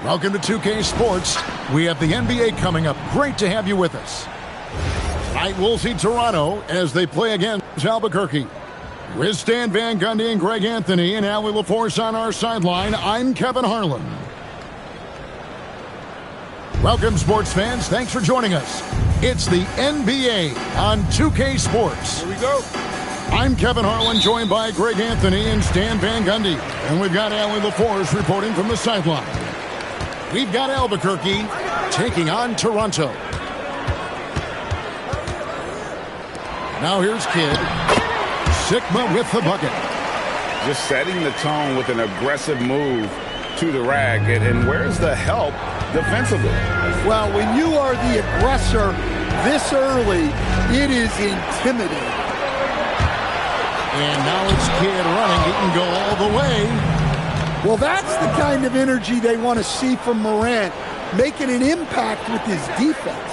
Welcome to 2K Sports. We have the NBA coming up. Great to have you with us. Tonight we'll see Toronto as they play against Albuquerque. With Stan Van Gundy and Greg Anthony and Allie LaForce on our sideline, I'm Kevin Harlan. Welcome, sports fans. Thanks for joining us. It's the NBA on 2K Sports. Here we go. I'm Kevin Harlan, joined by Greg Anthony and Stan Van Gundy. And we've got Allie LaForce reporting from the sideline. We've got Albuquerque taking on Toronto. Now here's Kidd. Sikma with the bucket. Just setting the tone with an aggressive move to the rack. And where's the help defensively? Well, when you are the aggressor this early, it is intimidating. And now it's Kidd running. He can go all the way. Well, that's the kind of energy they want to see from Morant, making an impact with his defense.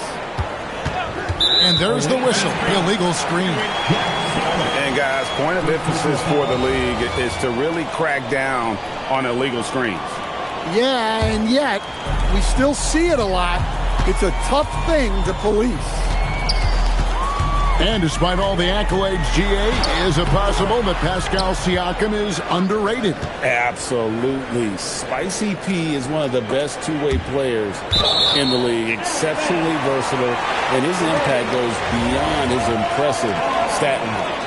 And there's the whistle, illegal screen. And guys, point of emphasis for the league is to really crack down on illegal screens. Yeah, and yet we still see it a lot. It's a tough thing to police. And despite all the accolades, GA, is it possible that Pascal Siakam is underrated? Absolutely. Spicy P is one of the best two-way players in the league. Exceptionally versatile, and his impact goes beyond his impressive stat line.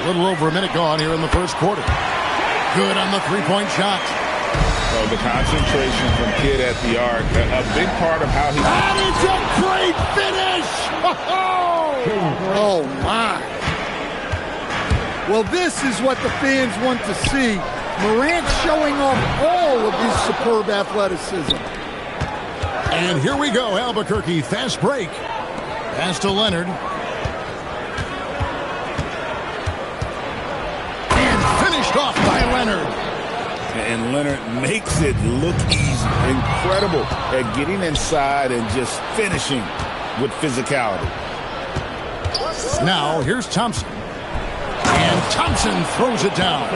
A little over a minute gone here in the first quarter. Good on the three-point shot. So the concentration from Kidd at the arc, a big part of how he... That is a great finish! Oh, my. Well, this is what the fans want to see. Morant showing off all of his superb athleticism. And here we go, Albuquerque, fast break. Pass to Leonard. And finished off by Leonard. And Leonard makes it look easy. Incredible at getting inside and just finishing with physicality. Now, here's Thompson. And Thompson throws it down.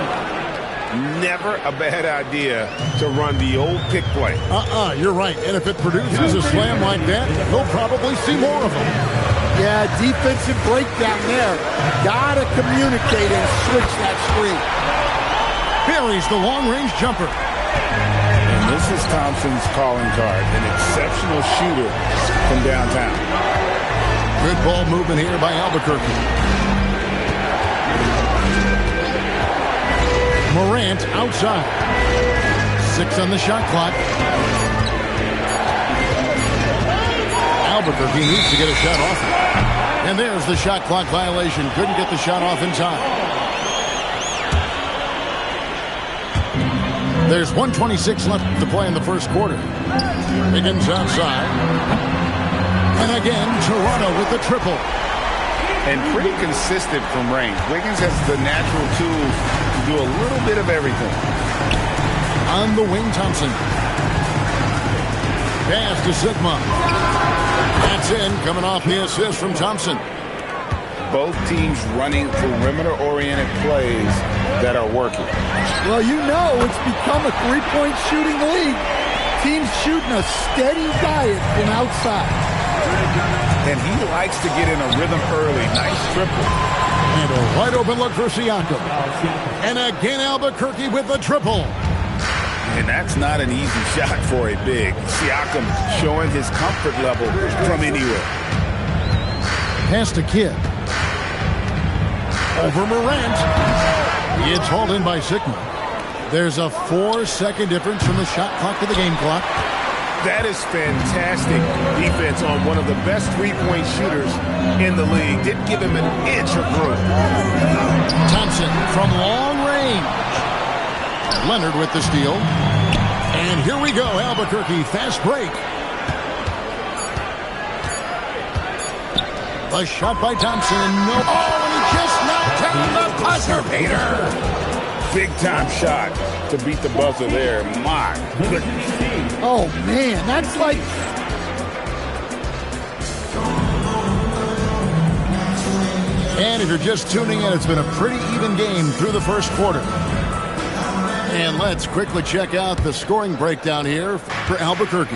Never a bad idea to run the old pick play. You're right. And if it produces a slam like that, we'll probably see more of them. Yeah, defensive breakdown there. Gotta communicate and switch that screen. Buries the long-range jumper. And this is Thompson's calling card, an exceptional shooter from downtown. Good ball movement here by Albuquerque. Morant outside. 6 on the shot clock. Albuquerque needs to get a shot off. And there's the shot clock violation. Couldn't get the shot off in time. There's 1:26 left to play in the first quarter. Wiggins outside. And again, Toronto with the triple. And pretty consistent from range. Wiggins has the natural tools to do a little bit of everything. On the wing, Thompson. Pass to Sikma. That's in, coming off the assist from Thompson. Both teams running perimeter-oriented plays that are working. Well, you know it's become a three-point shooting league. Teams shooting a steady diet from outside. And he likes to get in a rhythm early. Nice triple. And a wide-open look for Siakam. And again, Albuquerque with the triple. And that's not an easy shot for a big. Siakam showing his comfort level from anywhere. Pass to Kidd. Over Morant. It's hauled in by Sikma. There's a 4-second difference from the shot clock to the game clock. That is fantastic defense on one of the best three-point shooters in the league. Didn't give him an inch of room. Thompson from long range. Leonard with the steal. And here we go, Albuquerque, fast break. A shot by Thompson. No. Oh, and he just knocked down the buzzer beater. Big-time shot to beat the buzzer there. My goodness. Oh, man, that's like... And if you're just tuning in, it's been a pretty even game through the first quarter. And let's quickly check out the scoring breakdown here for Albuquerque.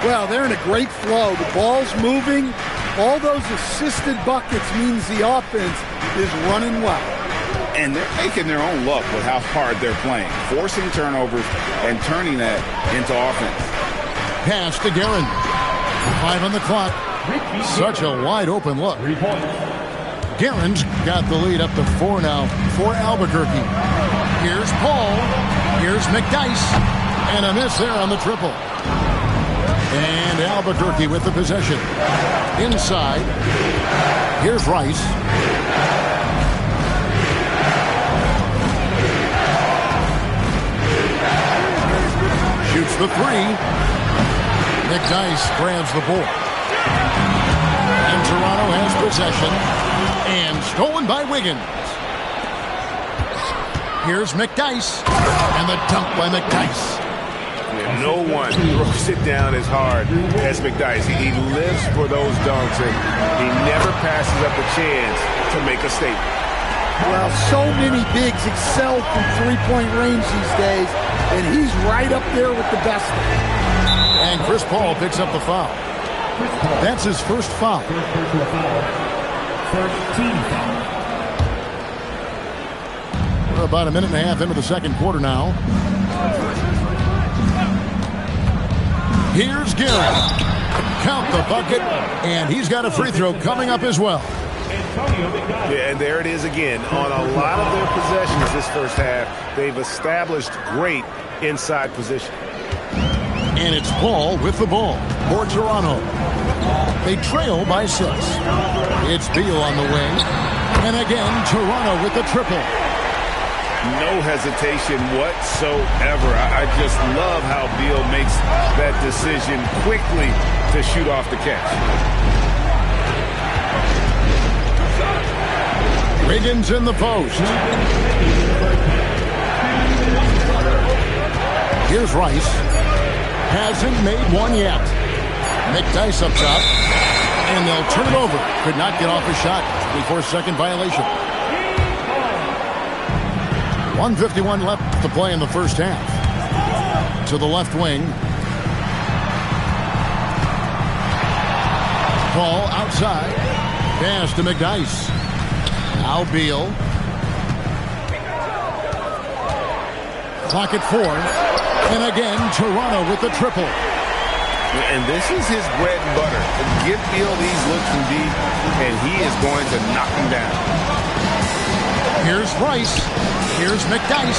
Well, they're in a great flow. The ball's moving. All those assisted buckets means the offense is running well. And they're making their own luck with how hard they're playing, forcing turnovers and turning that into offense. Pass to Guerin. 5 on the clock. Such a wide open look. Guerin's got the lead up to 4 now for Albuquerque. Here's Paul. Here's McDyess. And a miss there on the triple. And Albuquerque with the possession. Inside. Here's Rice. Shoots the 3. McDyess grabs the board. And Toronto has possession. And stolen by Wiggins. Here's McDyess. And the dunk by McDyess. And no one throws it down as hard as McDyess. He lives for those dunks, and he never passes up a chance to make a statement. Well, so many bigs excel from three-point range these days, and he's right up there with the best. And Chris Paul picks up the foul. That's his first foul. We're about a minute and a half into the second quarter now. Here's Guerin. Count the bucket, and he's got a free throw coming up as well. Yeah, and there it is again. On a lot of their possessions this first half, they've established great inside position. And it's Paul with the ball for Toronto. They trail by 6. It's Beal on the wing. And again, Toronto with the triple. No hesitation whatsoever. I just love how Beal makes that decision quickly to shoot off the catch. Wiggins in the post. Here's Rice. Hasn't made one yet. McDyess up top. And they'll turn it over. Could not get off a shot before second violation. 1:51 left to play in the first half. To the left wing. Paul outside. Pass to McDyess. Now Beal. Clock at 4. And again, Toronto with the triple. And this is his bread and butter. Give Beal these looks from deep, and he is going to knock him down. Here's Rice. Here's McDyess.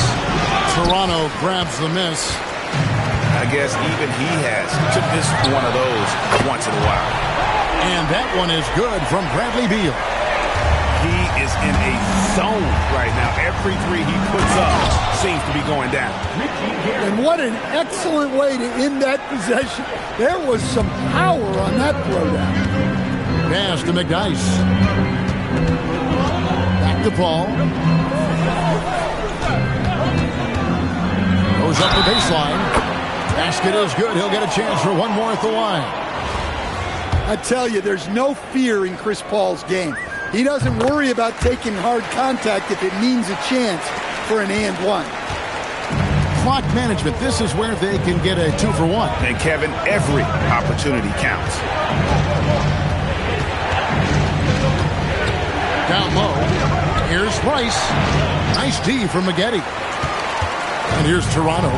Toronto grabs the miss. I guess even he has to miss one of those once in a while. And that one is good from Bradley Beal. He is in a zone right now. Every three he puts up seems to be going down. And what an excellent way to end that possession. There was some power on that throwdown. Pass to McDyess. Back to Paul. Goes up the baseline. Basket is good. He'll get a chance for one more at the line. I tell you, there's no fear in Chris Paul's game. He doesn't worry about taking hard contact if it means a chance for an and one. Clock management. This is where they can get a 2 for 1. And Kevin, every opportunity counts. Down low. Here's Rice. Nice D from Maggette. And here's Toronto.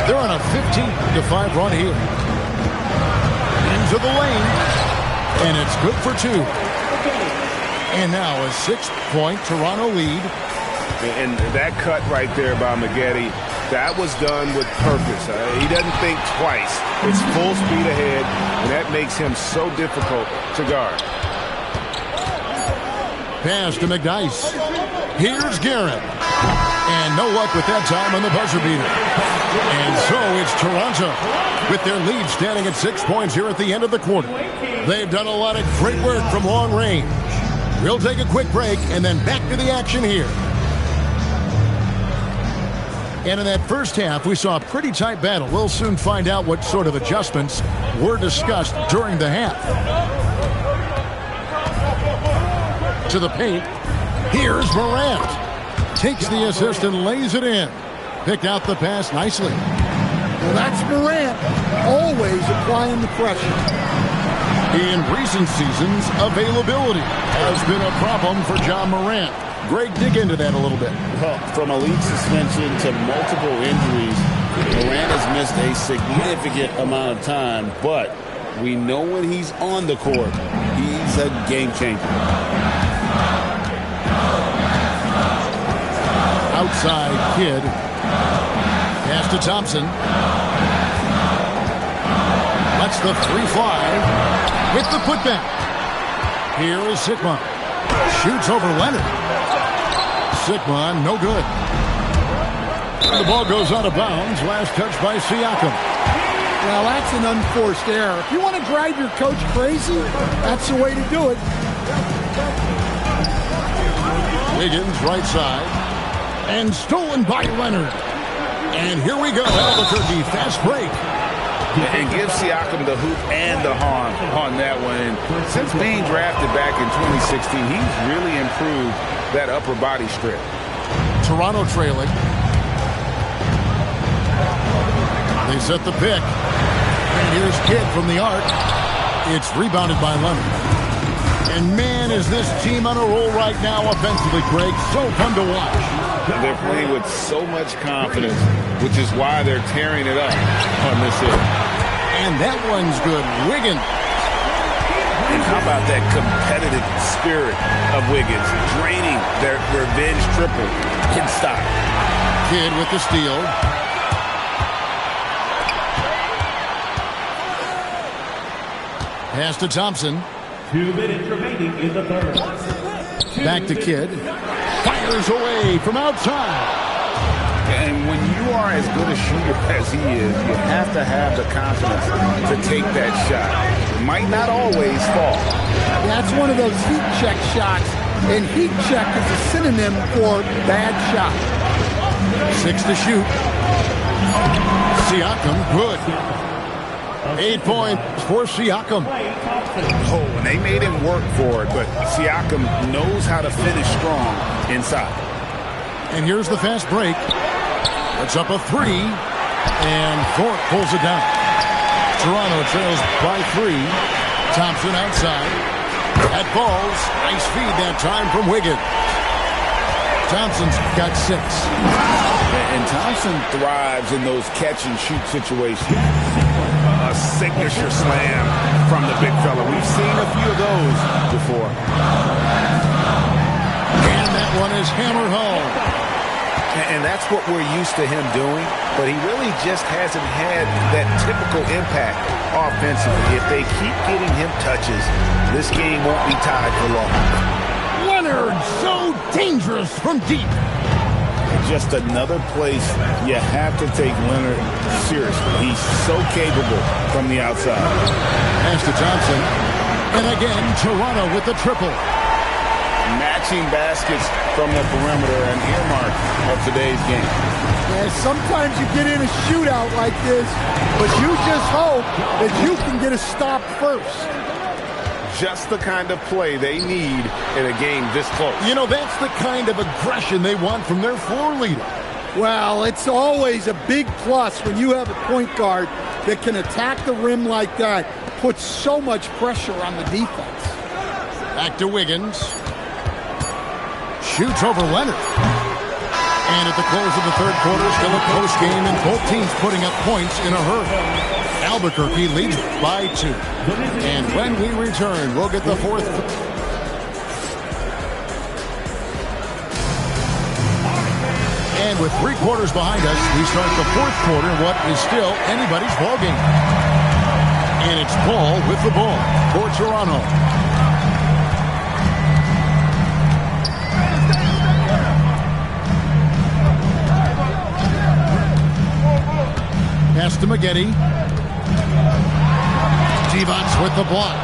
They're on a 15-5 run here. Into the lane. And it's good for 2. And now a 6-point Toronto lead. And that cut right there by Maggette, that was done with purpose. He doesn't think twice. It's full speed ahead, and that makes him so difficult to guard. Pass to McDyess. Here's Guerin. And no luck with that time on the buzzer beater. And so it's Toronto with their lead standing at 6 points here at the end of the quarter. They've done a lot of great work from long range. We'll take a quick break and then back to the action here. And in that first half, we saw a pretty tight battle. We'll soon find out what sort of adjustments were discussed during the half. To the paint. Here's Morant. Takes the assist and lays it in. Picked out the pass nicely. Well, that's Morant, always applying the pressure. In recent seasons, availability has been a problem for John Morant. Greg, dig into that a little bit. Well, from a league suspension to multiple injuries, Morant has missed a significant amount of time, but we know when he's on the court, he's a game changer. Outside Kidd. Pass to Thompson. Lets the three fly. Hit the putback. Here is Sikma. Shoots over Leonard. Sikma, no good. The ball goes out of bounds. Last touch by Siakam. Well, that's an unforced error. If you want to drive your coach crazy, that's the way to do it. Wiggins, right side. And stolen by Leonard. And here we go. Albuquerque, fast break. And give Siakam the hoop and the harm on that one. And since being drafted back in 2016, he's really improved that upper body strip. Toronto trailing. They set the pick. And here's Kidd from the arc. It's rebounded by Leonard. And man, is this team on a roll right now offensively, Greg. So fun to watch. They're playing with so much confidence, which is why they're tearing it up on this hit. And that one's good. Wiggins. And how about that competitive spirit of Wiggins, draining their revenge triple in style. Kidd with the steal. Pass to Thompson. 2 minutes remaining in the third. Back to Kidd. Fires away from outside. And when you are as good a shooter as he is, you have to have the confidence to take that shot. It might not always fall. That's one of those heat check shots, and heat check is a synonym for bad shot. 6 to shoot. Siakam, good. 8 points for Siakam. Oh, and they made him work for it, but Siakam knows how to finish strong inside. And here's the fast break. It's up a 3, and Thorpe pulls it down. Toronto trails by 3. Thompson outside. That falls. Nice feed that time from Wiggins. Thompson's got 6. And Thompson thrives in those catch-and-shoot situations. A signature slam from the big fella. We've seen a few of those before. And that one is hammered home. And that's what we're used to him doing, but he really just hasn't had that typical impact offensively. If they keep getting him touches, this game won't be tied for long. Leonard, so dangerous from deep. Just another place you have to take Leonard seriously. He's so capable from the outside. Pass to Thompson. And again, Toronto with the triple. Matching baskets from the perimeter, an earmark of today's game. And sometimes you get in a shootout like this, but you just hope that you can get a stop first. Just the kind of play they need in a game this close. You know, that's the kind of aggression they want from their floor leader. Well, it's always a big plus when you have a point guard that can attack the rim like that, puts so much pressure on the defense. Back to Wiggins. Shoots over Leonard. And at the close of the third quarter, still a close game, and both teams putting up points in a hurry. Albuquerque leads by 2. And when we return, we'll get the fourth. And with 3 quarters behind us, we start the fourth quarter in what is still anybody's ball game. And it's Paul with the ball for Toronto. Pass to Maggette. Divac with the block.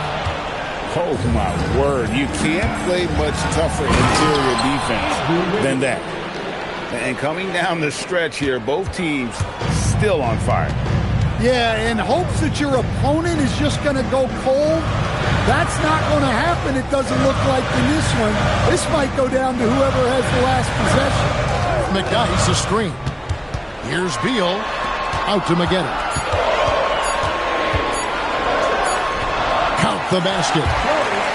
Oh, my word. You can't play much tougher interior defense than that. And coming down the stretch here, both teams still on fire. Yeah, in hopes that your opponent is just going to go cold, That's not going to happen, it doesn't look like in this one. This might go down to whoever has the last possession. McNice a screen. Here's Beal. Out to Maggette. Count the basket.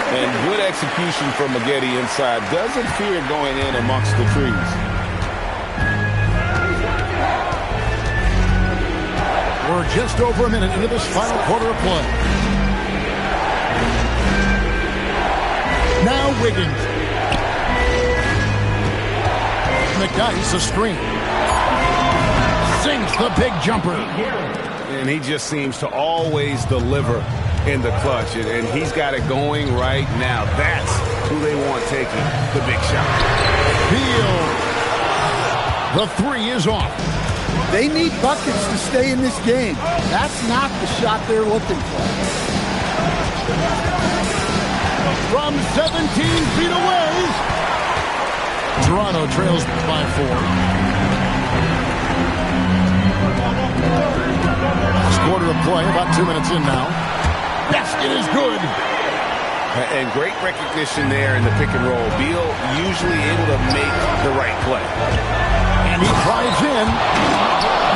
And good execution from Maggette inside. Doesn't fear going in amongst the trees. We're just over a minute into this final quarter of play. Now Wiggins. McNice a screen. Sinks the big jumper. And he just seems to always deliver in the clutch. And he's got it going right now. That's who they want taking the big shot. Beal. The three is off. They need buckets to stay in this game. That's not the shot they're looking for. From 17 feet away. Toronto trails by 4. Last quarter of play, about 2 minutes in now. Basket is good. And great recognition there in the pick and roll. Beal usually able to make the right play. And he drives in.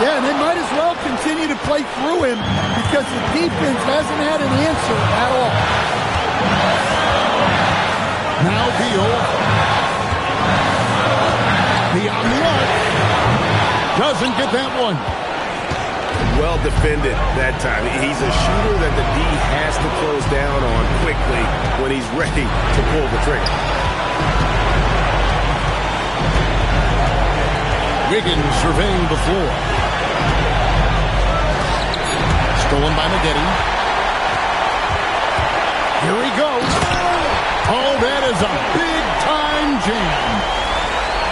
Yeah, and they might as well continue to play through him because the defense hasn't had an answer at all. Now Beal. Beyond the arc. Doesn't get that one. Well defended that time. He's a shooter that the D has to close down on quickly when he's ready to pull the trigger. Wiggins surveying the floor. Stolen by Maggette. Here he goes. Oh, that is a big-time jam.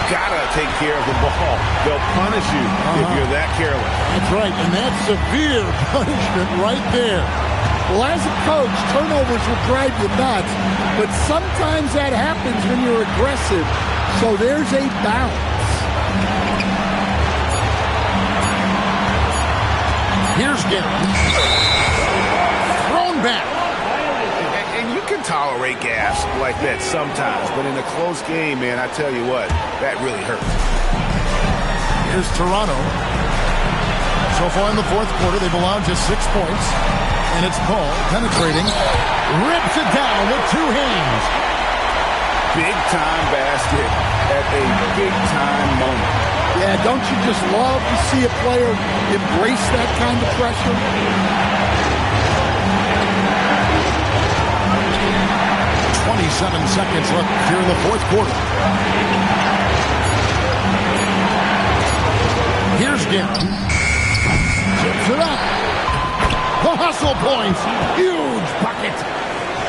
Gotta take care of the ball. They'll punish you if you're that careless. That's right, and that's severe punishment right there. Well, as a coach, turnovers will drive you nuts, but sometimes that happens when you're aggressive. So there's a balance. Here's Gary. Thrown back. And you can tolerate gas like that sometimes, but in a close game, man, I tell you what, that really hurts. Here's Toronto. So far in the fourth quarter, they've allowed just 6 points. And it's Paul penetrating. Rips it down with 2 hands. Big-time basket at a big-time moment. Yeah, don't you just love to see a player embrace that kind of pressure? 27 seconds left here in the fourth quarter. Here's Gary. Chips it up. The hustle points. Huge bucket.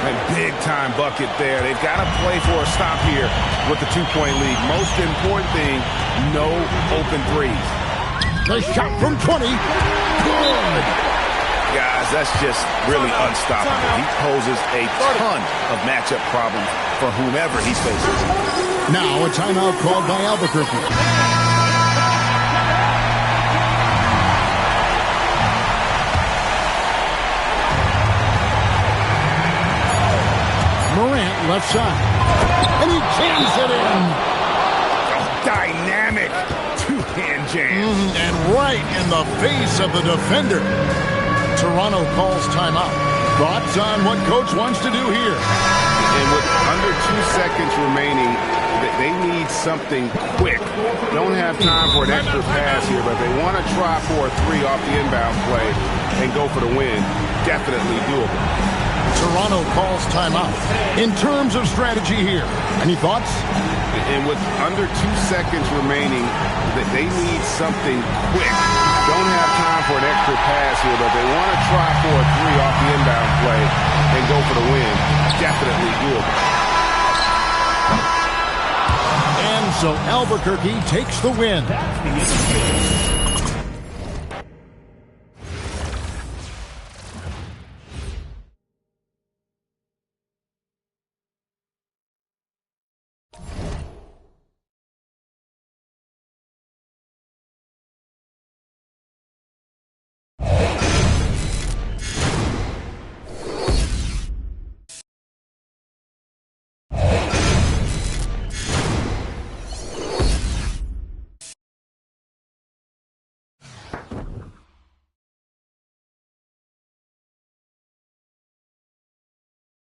And big-time bucket there. They've got to play for a stop here with the 2-point lead. Most important thing, no open threes. The shot from 20. Good. Guys, that's just really unstoppable. He poses a ton of matchup problems for whomever he's facing. Now a timeout called by Albuquerque. Morant left side. And he jams it in. Dynamic two-hand jam. And right in the face of the defender. Toronto calls timeout. Thoughts on what coach wants to do here? And with under 2 seconds remaining, they need something quick. Don't have time for an extra pass here, but they want to try for a 3 off the inbound play and go for the win. Definitely doable. Toronto calls timeout. In terms of strategy here, any thoughts? And with under 2 seconds remaining, they need something quick. Don't have time for an extra pass here, but they want to try for a 3 off the inbound play and go for the win. Definitely doable. And so Albuquerque takes the win.